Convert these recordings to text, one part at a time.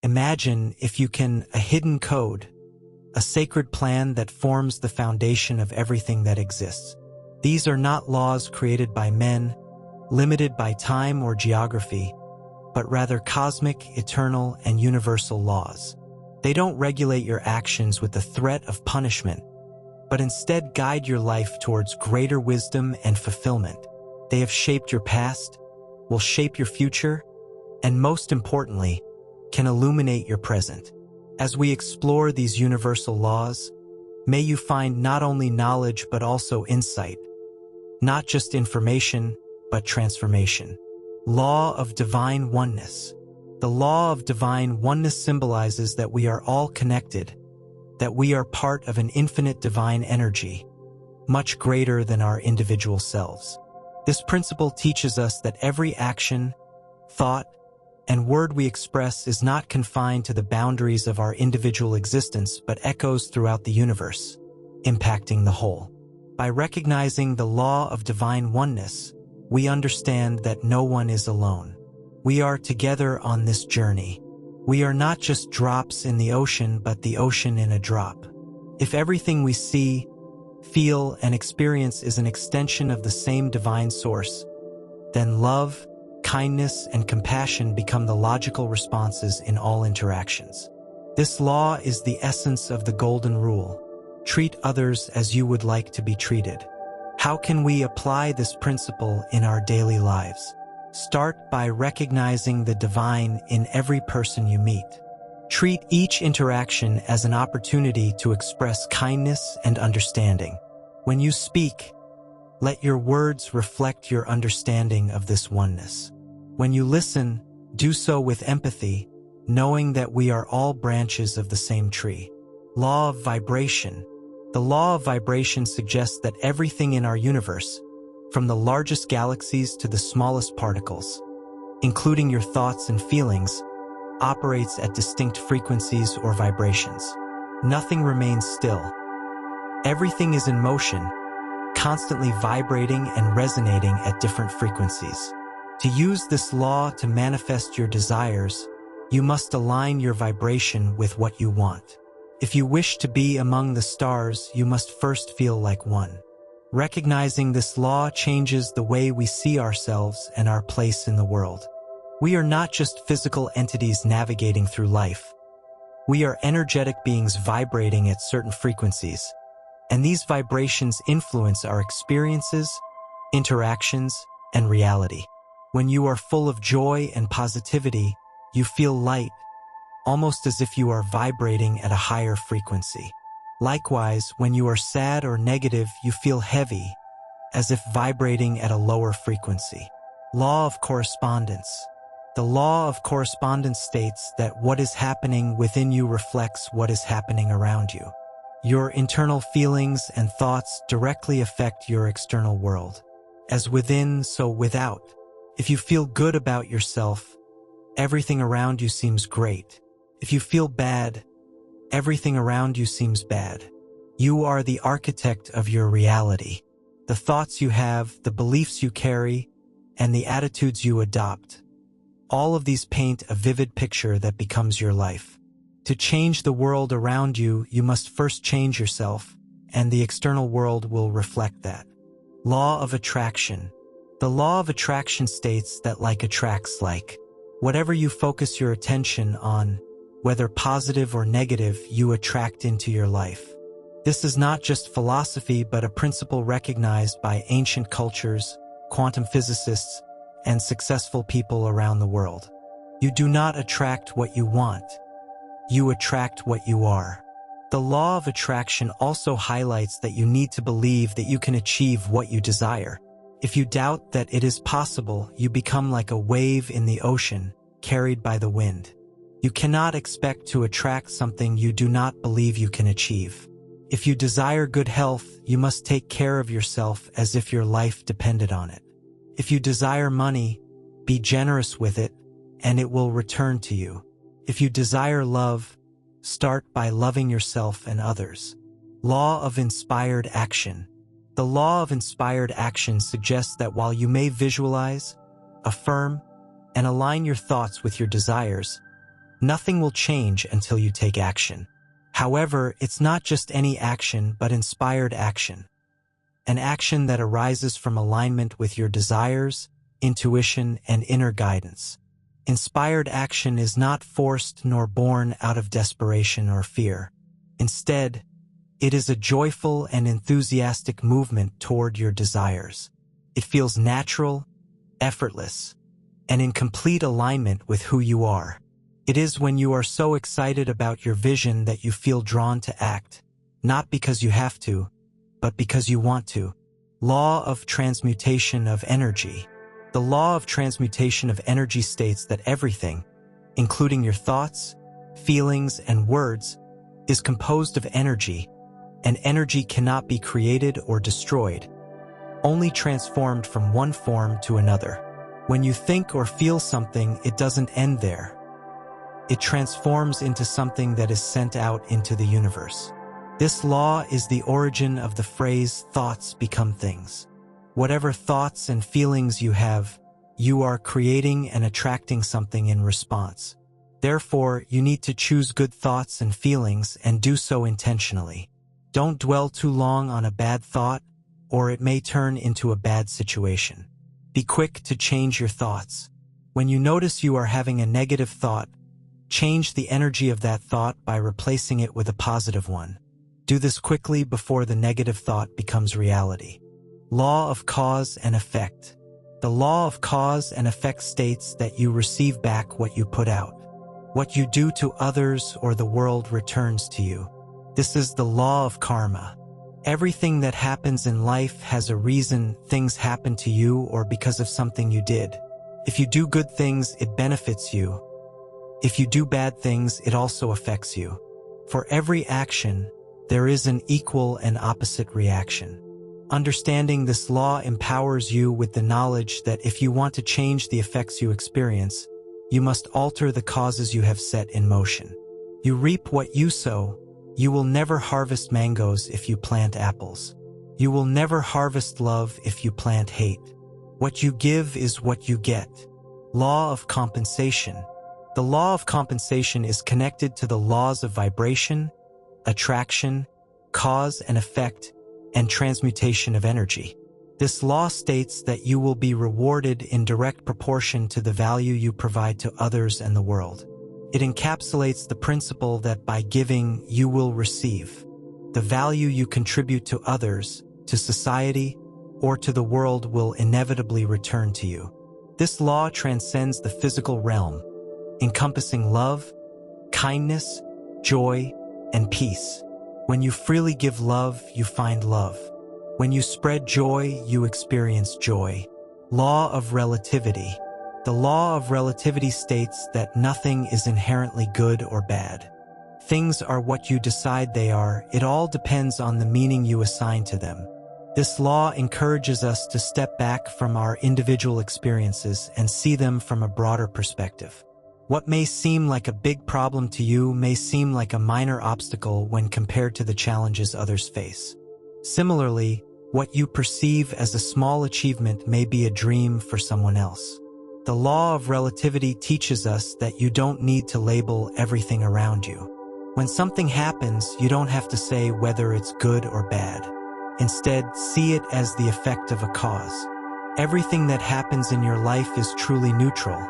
Imagine, if you can, a hidden code, a sacred plan that forms the foundation of everything that exists. These are not laws created by men, limited by time or geography, but rather cosmic, eternal, and universal laws. They don't regulate your actions with the threat of punishment, but instead guide your life towards greater wisdom and fulfillment. They have shaped your past, will shape your future, and most importantly, can illuminate your present. As we explore these universal laws, may you find not only knowledge but also insight, not just information, but transformation. Law of Divine Oneness. The law of divine oneness symbolizes that we are all connected, that we are part of an infinite divine energy, much greater than our individual selves. This principle teaches us that every action, thought, and word we express is not confined to the boundaries of our individual existence but echoes throughout the universe, impacting the whole. By recognizing the law of divine oneness, we understand that no one is alone. We are together on this journey. We are not just drops in the ocean, but the ocean in a drop. If everything we see, feel, and experience is an extension of the same divine source, then love, kindness, and compassion become the logical responses in all interactions. This law is the essence of the golden rule. Treat others as you would like to be treated. How can we apply this principle in our daily lives? Start by recognizing the divine in every person you meet. Treat each interaction as an opportunity to express kindness and understanding. When you speak, let your words reflect your understanding of this oneness. When you listen, do so with empathy, knowing that we are all branches of the same tree. Law of Vibration. The law of vibration suggests that everything in our universe, from the largest galaxies to the smallest particles, including your thoughts and feelings, operates at distinct frequencies or vibrations. Nothing remains still. Everything is in motion, constantly vibrating and resonating at different frequencies. To use this law to manifest your desires, you must align your vibration with what you want. If you wish to be among the stars, you must first feel like one. Recognizing this law changes the way we see ourselves and our place in the world. We are not just physical entities navigating through life. We are energetic beings vibrating at certain frequencies, and these vibrations influence our experiences, interactions, and reality. When you are full of joy and positivity, you feel light, almost as if you are vibrating at a higher frequency. Likewise, when you are sad or negative, you feel heavy, as if vibrating at a lower frequency. Law of Correspondence. The law of correspondence states that what is happening within you reflects what is happening around you. Your internal feelings and thoughts directly affect your external world. As within, so without. If you feel good about yourself, everything around you seems great. If you feel bad, everything around you seems bad. You are the architect of your reality. The thoughts you have, the beliefs you carry, and the attitudes you adopt. All of these paint a vivid picture that becomes your life. To change the world around you, you must first change yourself, and the external world will reflect that. Law of Attraction. The law of attraction states that like attracts like. Whatever you focus your attention on, whether positive or negative, you attract into your life. This is not just philosophy, but a principle recognized by ancient cultures, quantum physicists, and successful people around the world. You do not attract what you want. You attract what you are. The law of attraction also highlights that you need to believe that you can achieve what you desire. If you doubt that it is possible, you become like a wave in the ocean, carried by the wind. You cannot expect to attract something you do not believe you can achieve. If you desire good health, you must take care of yourself as if your life depended on it. If you desire money, be generous with it, and it will return to you. If you desire love, start by loving yourself and others. Law of Inspired Action. The law of inspired action suggests that while you may visualize, affirm, and align your thoughts with your desires, Nothing will change until you take action. However, it's not just any action, but inspired action. An action that arises from alignment with your desires, intuition, and inner guidance. Inspired action is not forced nor born out of desperation or fear. Instead, it is a joyful and enthusiastic movement toward your desires. It feels natural, effortless, and in complete alignment with who you are. It is when you are so excited about your vision that you feel drawn to act, not because you have to, but because you want to. Law of transmutation of energy. The law of transmutation of energy states that everything, including your thoughts, feelings, and words, is composed of energy, and energy cannot be created or destroyed, only transformed from one form to another. When you think or feel something, it doesn't end there. It transforms into something that is sent out into the universe. This law is the origin of the phrase, thoughts become things. Whatever thoughts and feelings you have, you are creating and attracting something in response. Therefore, you need to choose good thoughts and feelings and do so intentionally. Don't dwell too long on a bad thought, or it may turn into a bad situation. Be quick to change your thoughts. When you notice you are having a negative thought, change the energy of that thought by replacing it with a positive one. Do this quickly before the negative thought becomes reality. Law of cause and effect. The law of cause and effect states that you receive back what you put out. What you do to others or the world returns to you. This is the law of karma. Everything that happens in life has a reason. Things happen to you or because of something you did. If you do good things, it benefits you. If you do bad things, it also affects you. For every action, there is an equal and opposite reaction. Understanding this law empowers you with the knowledge that if you want to change the effects you experience, you must alter the causes you have set in motion. You reap what you sow. You will never harvest mangoes if you plant apples. You will never harvest love if you plant hate. What you give is what you get. Law of compensation. The law of compensation is connected to the laws of vibration, attraction, cause and effect, and transmutation of energy. This law states that you will be rewarded in direct proportion to the value you provide to others and the world. It encapsulates the principle that by giving, you will receive. The value you contribute to others, to society, or to the world will inevitably return to you. This law transcends the physical realm, encompassing love, kindness, joy, and peace. When you freely give love, you find love. When you spread joy, you experience joy. Law of relativity. The law of relativity states that nothing is inherently good or bad. Things are what you decide they are. It all depends on the meaning you assign to them. This law encourages us to step back from our individual experiences and see them from a broader perspective. What may seem like a big problem to you may seem like a minor obstacle when compared to the challenges others face. Similarly, what you perceive as a small achievement may be a dream for someone else. The law of relativity teaches us that you don't need to label everything around you. When something happens, you don't have to say whether it's good or bad. Instead, see it as the effect of a cause. Everything that happens in your life is truly neutral.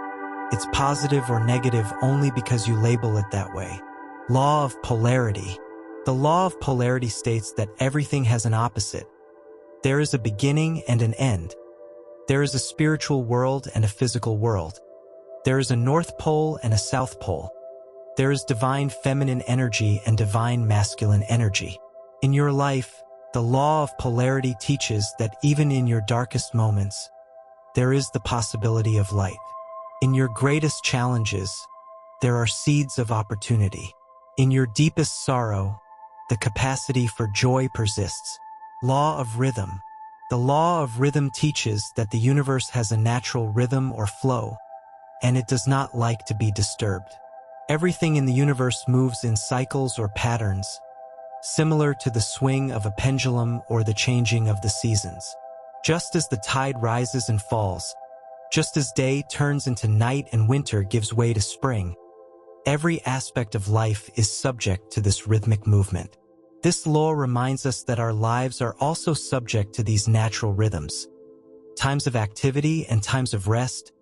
It's positive or negative only because you label it that way. Law of polarity. The law of polarity states that everything has an opposite. There is a beginning and an end. There is a spiritual world and a physical world. There is a North Pole and a South Pole. There is divine feminine energy and divine masculine energy. In your life, the law of polarity teaches that even in your darkest moments, there is the possibility of light. In your greatest challenges, there are seeds of opportunity. In your deepest sorrow, the capacity for joy persists. Law of rhythm. The law of rhythm teaches that the universe has a natural rhythm or flow, and it does not like to be disturbed. Everything in the universe moves in cycles or patterns, similar to the swing of a pendulum or the changing of the seasons. Just as the tide rises and falls, just as day turns into night and winter gives way to spring, Every aspect of life is subject to this rhythmic movement. This law reminds us that our lives are also subject to these natural rhythms. Times of activity and times of rest,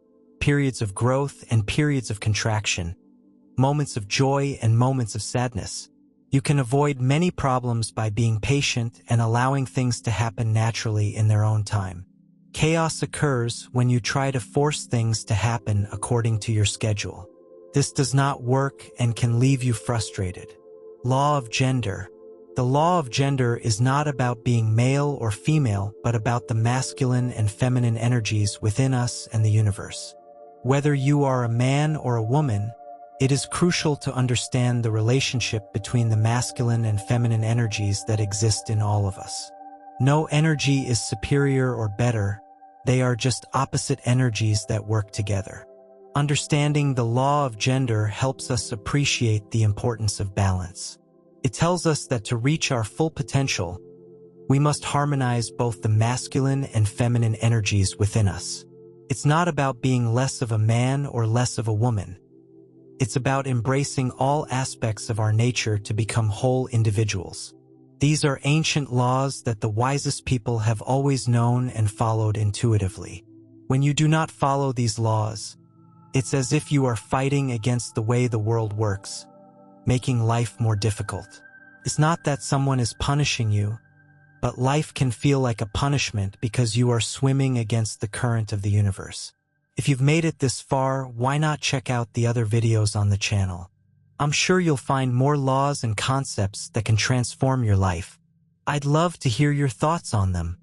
periods of growth and periods of contraction, moments of joy and moments of sadness. You can avoid many problems by being patient and allowing things to happen naturally in their own time. Chaos occurs when you try to force things to happen according to your schedule. This does not work and can leave you frustrated. Law of gender. The law of gender is not about being male or female, but about the masculine and feminine energies within us and the universe. Whether you are a man or a woman, it is crucial to understand the relationship between the masculine and feminine energies that exist in all of us. No energy is superior or better. They are just opposite energies that work together. Understanding the law of gender helps us appreciate the importance of balance. It tells us that to reach our full potential, we must harmonize both the masculine and feminine energies within us. It's not about being less of a man or less of a woman. It's about embracing all aspects of our nature to become whole individuals. These are ancient laws that the wisest people have always known and followed intuitively. When you do not follow these laws, it's as if you are fighting against the way the world works, making life more difficult. It's not that someone is punishing you, but life can feel like a punishment because you are swimming against the current of the universe. If you've made it this far, why not check out the other videos on the channel? I'm sure you'll find more laws and concepts that can transform your life. I'd love to hear your thoughts on them.